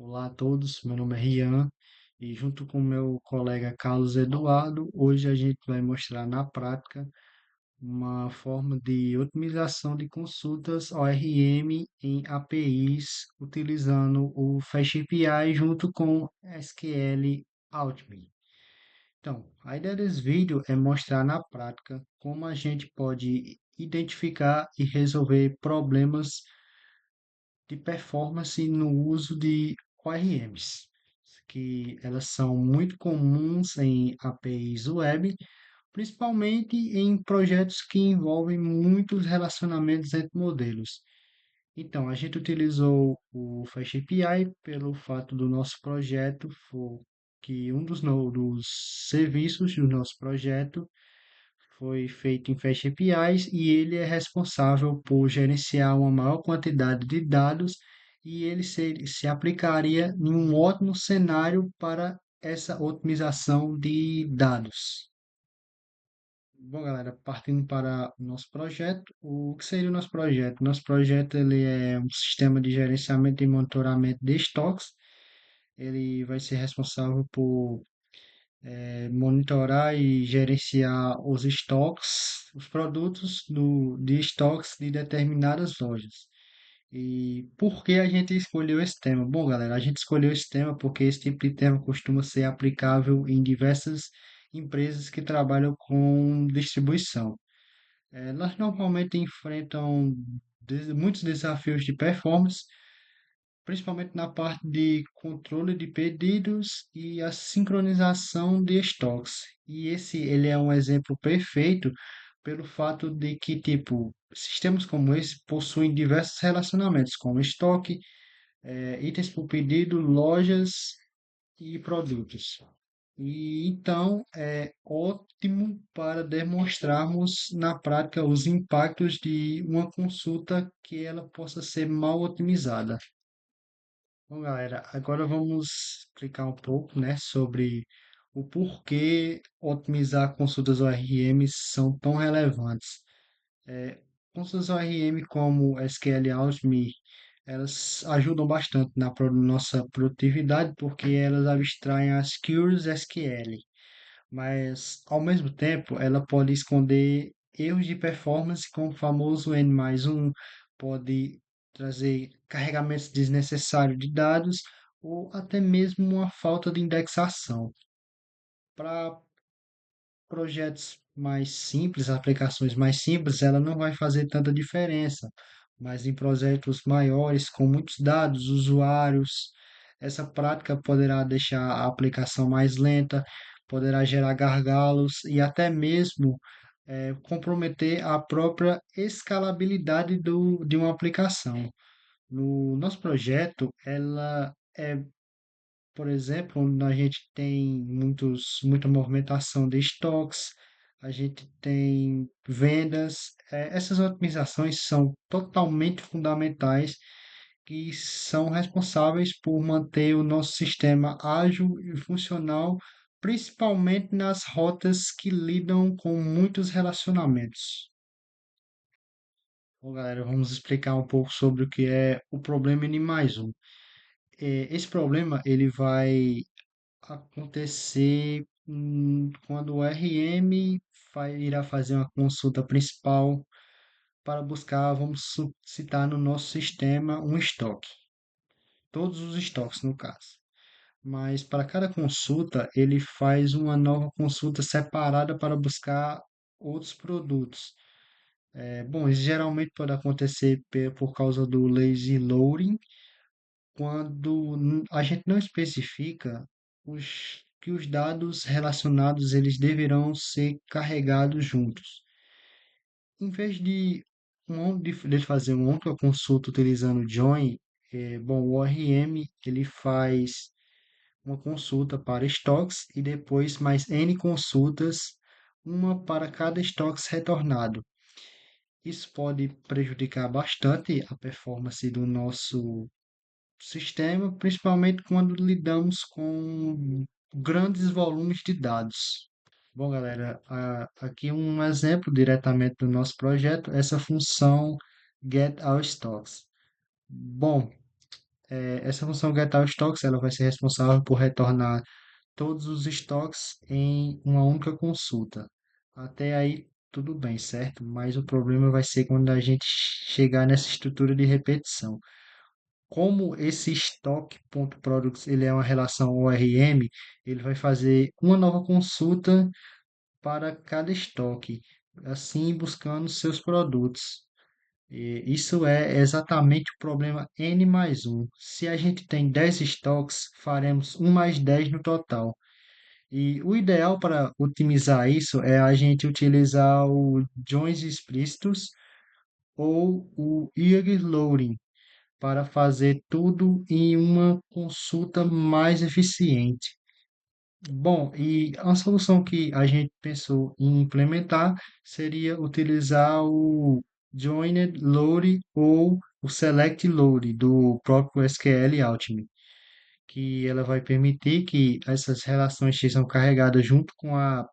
Olá a todos, meu nome é Rian e junto com meu colega Carlos Eduardo, hoje a gente vai mostrar na prática uma forma de otimização de consultas ORM em APIs utilizando o FastAPI junto com SQL Alchemy. Então, a ideia desse vídeo é mostrar na prática como a gente pode identificar e resolver problemas de performance no uso de ORMs, que elas são muito comuns em APIs web, principalmente em projetos que envolvem muitos relacionamentos entre modelos. Então, a gente utilizou o FastAPI pelo fato do nosso projeto for que um dos serviços do nosso projeto foi feito em Fast APIs e ele é responsável por gerenciar uma maior quantidade de dados e ele se aplicaria em um ótimo cenário para essa otimização de dados. Bom, galera, partindo para o nosso projeto, o que seria o nosso projeto? Nosso projeto ele é um sistema de gerenciamento e monitoramento de estoques. Ele vai ser responsável por monitorar e gerenciar os estoques, os produtos de estoques de determinadas lojas. E por que a gente escolheu esse tema? Bom, galera, a gente escolheu esse tema porque esse tipo de tema costuma ser aplicável em diversas empresas que trabalham com distribuição. Elas normalmente enfrentam muitos desafios de performance, principalmente na parte de controle de pedidos e a sincronização de estoques. E esse ele é um exemplo perfeito pelo fato de que, tipo, sistemas como esse possuem diversos relacionamentos com estoque, itens por pedido, lojas e produtos. E então é ótimo para demonstrarmos na prática os impactos de uma consulta que ela possa ser mal otimizada. Bom, galera, agora vamos explicar um pouco, né, sobre o porquê otimizar consultas ORM são tão relevantes. É, Consultas ORM como SQL Alchemy, elas ajudam bastante na nossa produtividade porque elas abstraem as queries SQL, mas ao mesmo tempo ela pode esconder erros de performance como o famoso N mais um, pode trazer carregamentos desnecessários de dados ou até mesmo uma falta de indexação. Para projetos mais simples, aplicações mais simples, ela não vai fazer tanta diferença, mas em projetos maiores, com muitos dados, usuários, essa prática poderá deixar a aplicação mais lenta, poderá gerar gargalos e até mesmo comprometer a própria escalabilidade de uma aplicação. No nosso projeto, ela é, por exemplo, onde a gente tem muita movimentação de estoques, a gente tem vendas. Essas otimizações são totalmente fundamentais e são responsáveis por manter o nosso sistema ágil e funcional, principalmente nas rotas que lidam com muitos relacionamentos. Bom, galera, vamos explicar um pouco sobre o que é o problema N mais um. Esse problema ele vai acontecer quando o RM irá fazer uma consulta principal para buscar, vamos citar no nosso sistema, um estoque, todos os estoques no caso. Mas para cada consulta, ele faz uma nova consulta separada para buscar outros produtos. Bom, isso geralmente pode acontecer por causa do lazy loading, quando a gente não especifica que os dados relacionados eles deverão ser carregados juntos. Em vez de fazer uma única consulta utilizando o join, bom, o ORM ele faz uma consulta para estoques e depois mais N consultas, uma para cada estoques retornado. Isso pode prejudicar bastante a performance do nosso sistema, principalmente quando lidamos com grandes volumes de dados. Bom, galera, aqui um exemplo diretamente do nosso projeto, essa função get our stocks. Bom, Essa função getAllStocks, ela vai ser responsável por retornar todos os estoques em uma única consulta. Até aí, tudo bem, certo? Mas o problema vai ser quando a gente chegar nessa estrutura de repetição. Como esse estoque.products ele é uma relação ORM, ele vai fazer uma nova consulta para cada estoque, assim buscando seus produtos. E isso é exatamente o problema N mais um. Se a gente tem 10 estoques, faremos 1 mais 10 no total. E o ideal para otimizar isso é a gente utilizar o joins explícitos ou o early loading para fazer tudo em uma consulta mais eficiente. Bom, e a solução que a gente pensou em implementar seria utilizar o Joined Load ou o Select Load do próprio SQL Alchemy, que ela vai permitir que essas relações sejam carregadas junto com a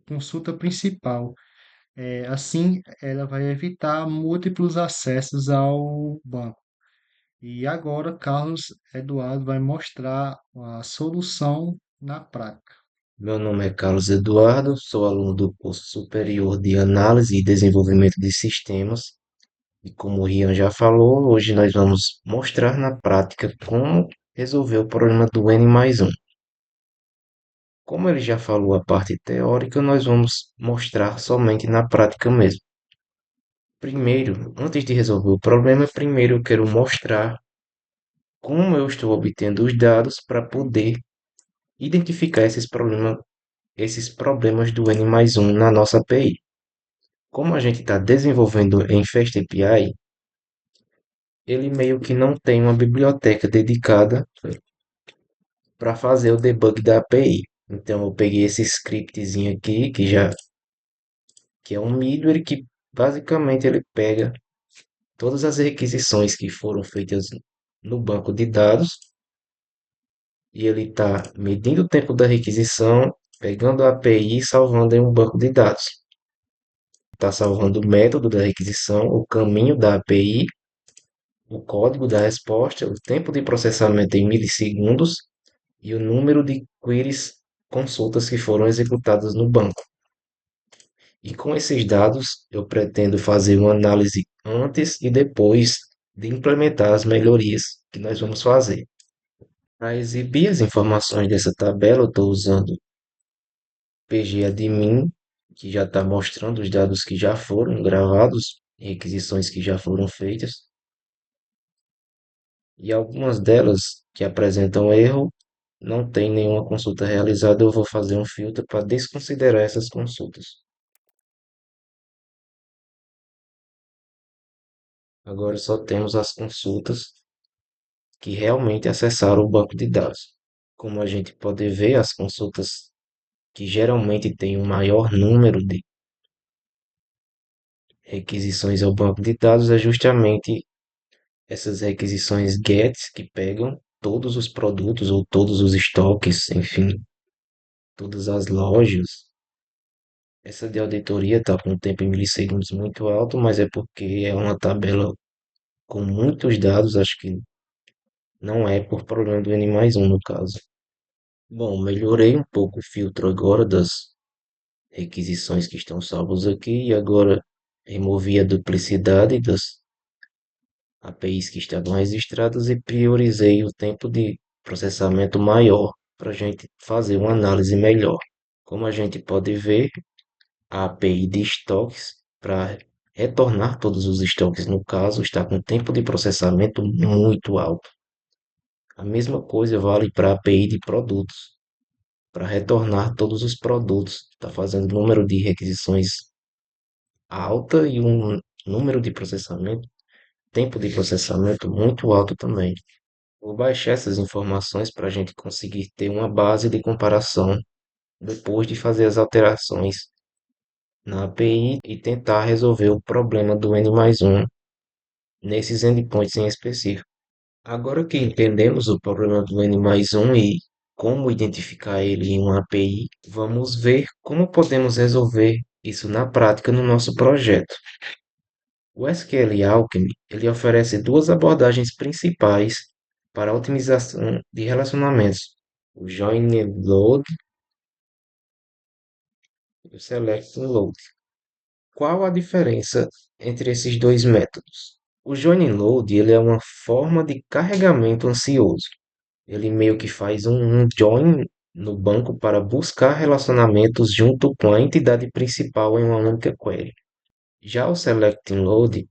consulta principal. Assim, ela vai evitar múltiplos acessos ao banco. E agora, Carlos Eduardo vai mostrar a solução na prática. Meu nome é Carlos Eduardo, sou aluno do curso superior de Análise e Desenvolvimento de Sistemas. E como o Rian já falou, hoje nós vamos mostrar na prática como resolver o problema do N mais um. Como ele já falou a parte teórica, nós vamos mostrar somente na prática mesmo. Primeiro, antes de resolver o problema, primeiro eu quero mostrar como eu estou obtendo os dados para poder identificar esses problemas do N mais um na nossa API. Como a gente está desenvolvendo em Fast API, ele meio que não tem uma biblioteca dedicada para fazer o debug da API. Então eu peguei esse scriptzinho aqui, que é um middleware que basicamente ele pega todas as requisições que foram feitas no banco de dados e ele está medindo o tempo da requisição, pegando a API e salvando em um banco de dados. Está salvando o método da requisição, o caminho da API, o código da resposta, o tempo de processamento em milissegundos e o número de queries consultas que foram executadas no banco. E com esses dados, eu pretendo fazer uma análise antes e depois de implementar as melhorias que nós vamos fazer. Para exibir as informações dessa tabela, eu estou usando pgadmin, que já está mostrando os dados que já foram gravados, requisições que já foram feitas, e algumas delas que apresentam erro, não tem nenhuma consulta realizada, eu vou fazer um filtro para desconsiderar essas consultas. Agora só temos as consultas que realmente acessaram o banco de dados. Como a gente pode ver, as consultas que geralmente têm um maior número de requisições ao banco de dados é justamente essas requisições GET que pegam todos os produtos ou todos os estoques, enfim, todas as lojas. Essa de auditoria está com um tempo em milissegundos muito alto, mas é porque é uma tabela com muitos dados, acho que não é por problema do N mais um no caso. Bom, melhorei um pouco o filtro agora das requisições que estão salvas aqui e agora removi a duplicidade das APIs que estavam registradas e priorizei o tempo de processamento maior para a gente fazer uma análise melhor. Como a gente pode ver, a API de estoques para retornar todos os estoques, no caso, está com tempo de processamento muito alto. A mesma coisa vale para a API de produtos. Para retornar todos os produtos, está fazendo número de requisições alta e um número de processamento, tempo de processamento muito alto também. Vou baixar essas informações para a gente conseguir ter uma base de comparação depois de fazer as alterações na API e tentar resolver o problema do N mais um nesses endpoints em específico. Agora que entendemos o problema do N mais um e como identificar ele em uma API, vamos ver como podemos resolver isso na prática no nosso projeto. O SQL Alchemy ele oferece duas abordagens principais para a otimização de relacionamentos, o Join and Load e o Select and Load. Qual a diferença entre esses dois métodos? O Join and Load ele é uma forma de carregamento ansioso. Ele meio que faz um join no banco para buscar relacionamentos junto com a entidade principal em uma única query. Já o Select and Load,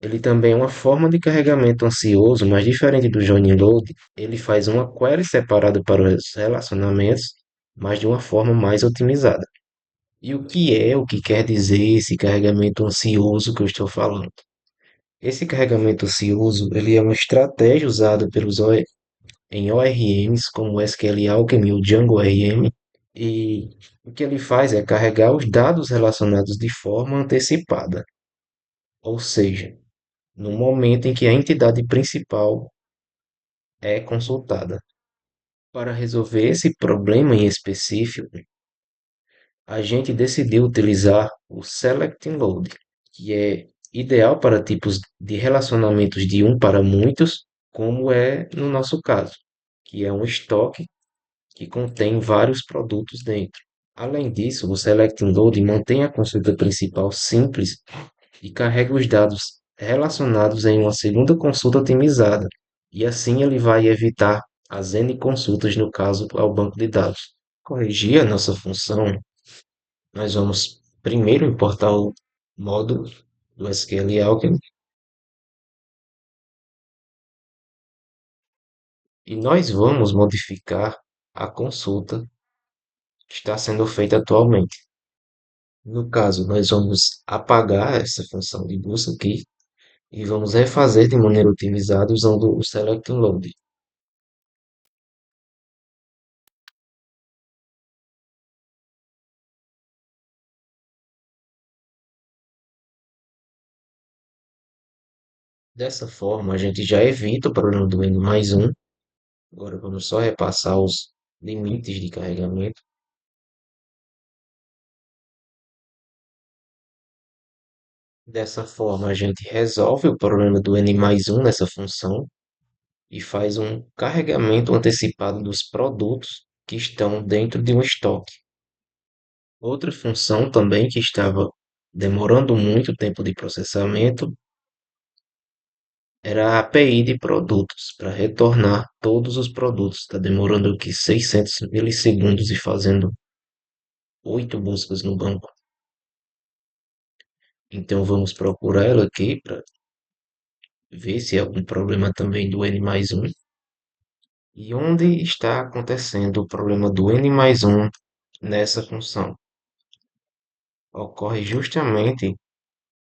ele também é uma forma de carregamento ansioso, mas diferente do Join and Load, ele faz uma query separada para os relacionamentos, mas de uma forma mais otimizada. E o que quer dizer esse carregamento ansioso que eu estou falando? Esse carregamento ansioso, ele é uma estratégia usada em ORMs como o SQL Alchemy e o Django ORM, e o que ele faz é carregar os dados relacionados de forma antecipada, ou seja, no momento em que a entidade principal é consultada. Para resolver esse problema em específico, a gente decidiu utilizar o Select and Load, que é ideal para tipos de relacionamentos de um para muitos, como é no nosso caso, que é um estoque que contém vários produtos dentro. Além disso, o Select and Load mantém a consulta principal simples e carrega os dados relacionados em uma segunda consulta otimizada, e assim ele vai evitar as N consultas no caso ao banco de dados. Corrigir a nossa função, nós vamos primeiro importar o módulo do SQL Alchemy e nós vamos modificar a consulta que está sendo feita atualmente. No caso, nós vamos apagar essa função de busca aqui e vamos refazer de maneira otimizada usando o Select and Load. Dessa forma, a gente já evita o problema do N mais um. Agora vamos só repassar os limites de carregamento. Dessa forma, a gente resolve o problema do N mais um nessa função e faz um carregamento antecipado dos produtos que estão dentro de um estoque. Outra função também que estava demorando muito tempo de processamento era a API de produtos, para retornar todos os produtos. Está demorando aqui 600 milissegundos e fazendo 8 buscas no banco. Então vamos procurar ela aqui para ver se há algum problema também do N mais um. E onde está acontecendo o problema do N mais um nessa função? Ocorre justamente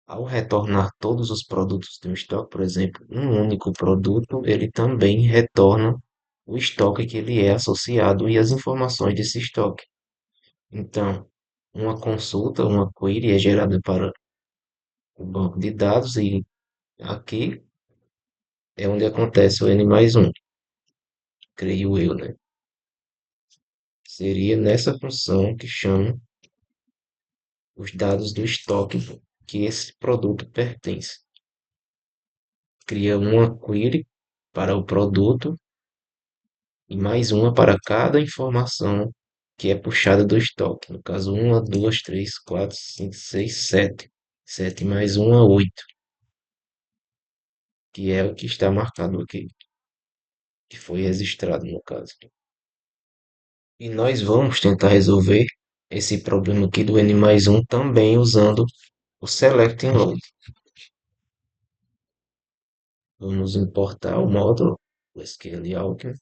ao retornar todos os produtos de um estoque, por exemplo, um único produto, ele também retorna o estoque que ele é associado e as informações desse estoque. Então, uma consulta, uma query é gerada para o banco de dados e aqui é onde acontece o N mais um, creio eu, né? Seria nessa função que chama os dados do estoque que esse produto pertence. Cria uma query para o produto e mais uma para cada informação que é puxada do estoque. No caso, uma, duas, três, quatro, cinco, seis, sete. Sete mais uma, oito, que é o que está marcado aqui, que foi registrado no caso. E nós vamos tentar resolver esse problema aqui do N mais um também usando o Select and Load. Vamos importar o módulo do SQL Alchemy.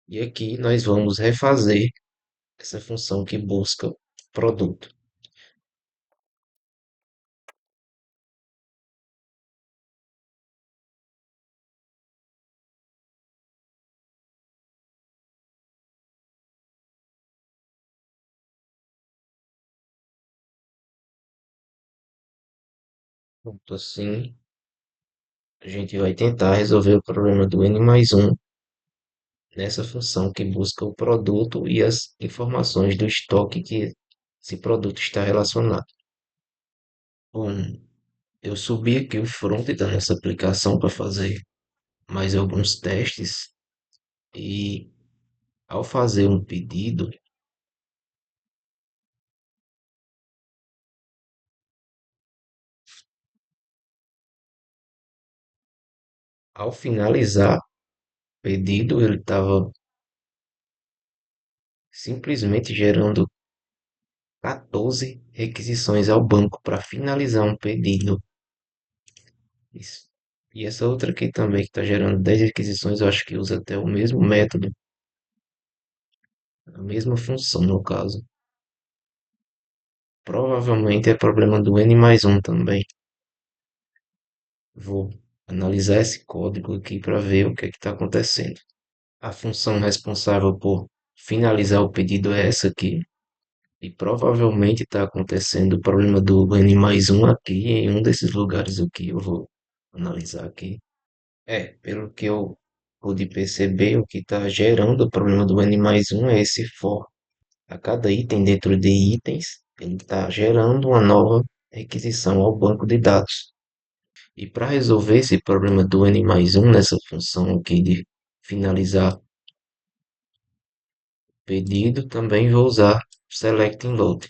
E aqui nós vamos refazer essa função que busca produto. Pronto, assim a gente vai tentar resolver o problema do N mais um nessa função que busca o produto e as informações do estoque que esse produto está relacionado. Bom, Eu subi aqui o front da nossa aplicação para fazer mais alguns testes e ao fazer um pedido, ao finalizar o pedido, ele estava simplesmente gerando 14 requisições ao banco para finalizar um pedido. Isso. E essa outra aqui também, que está gerando 10 requisições, eu acho que usa até o mesmo método, a mesma função no caso. Provavelmente é problema do N mais um também. Vou analisar esse código aqui para ver o que é que está acontecendo. A função responsável por finalizar o pedido é essa aqui. E provavelmente está acontecendo o problema do N mais um aqui em um desses lugares aqui. Eu vou analisar aqui. Pelo que eu pude perceber, o que está gerando o problema do N mais um é esse for. A cada item dentro de itens, ele está gerando uma nova requisição ao banco de dados. E para resolver esse problema do N mais um nessa função aqui de finalizar o pedido, também vou usar select load.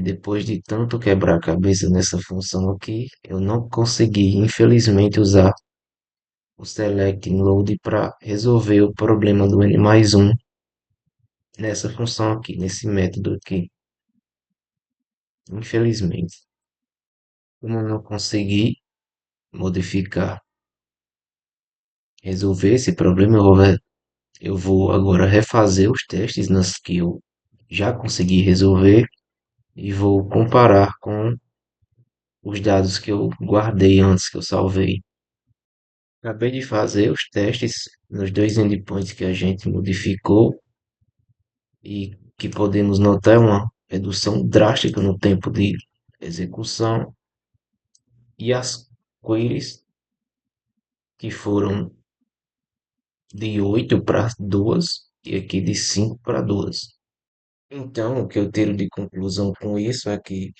Depois de tanto quebrar a cabeça nessa função aqui, eu não consegui, infelizmente, usar o select load para resolver o problema do N mais um nessa função aqui, nesse método aqui. Infelizmente, como eu não consegui modificar, resolver esse problema, eu vou agora refazer os testes nas que eu já consegui resolver e vou comparar com os dados que eu guardei antes, que eu salvei. Acabei de fazer os testes nos dois endpoints que a gente modificou e que podemos notar uma redução drástica no tempo de execução e as queries que foram de 8 para 2 e aqui de 5 para 2. Então, o que eu tiro de conclusão com isso é que,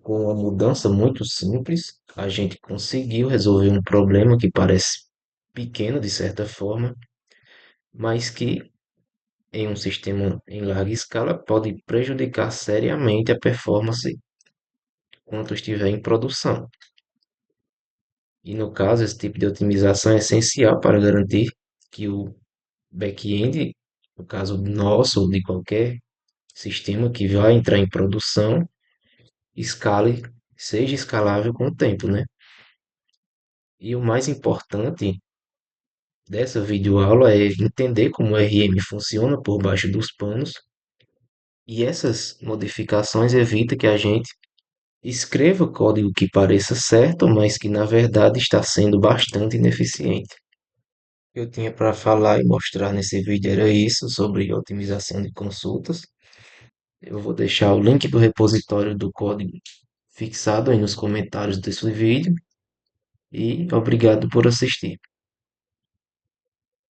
com uma mudança muito simples, a gente conseguiu resolver um problema que parece pequeno de certa forma, mas que em um sistema em larga escala pode prejudicar seriamente a performance quando estiver em produção. E no caso, esse tipo de otimização é essencial para garantir que o back-end, no caso nosso ou de qualquer sistema que vai entrar em produção, escale, seja escalável com o tempo, né? E o mais importante dessa videoaula é entender como o RM funciona por baixo dos panos e essas modificações evitam que a gente escreva código que pareça certo, mas que na verdade está sendo bastante ineficiente. O que eu tinha para falar e mostrar nesse vídeo era isso sobre otimização de consultas. Eu vou deixar o link do repositório do código fixado aí nos comentários desse vídeo e obrigado por assistir.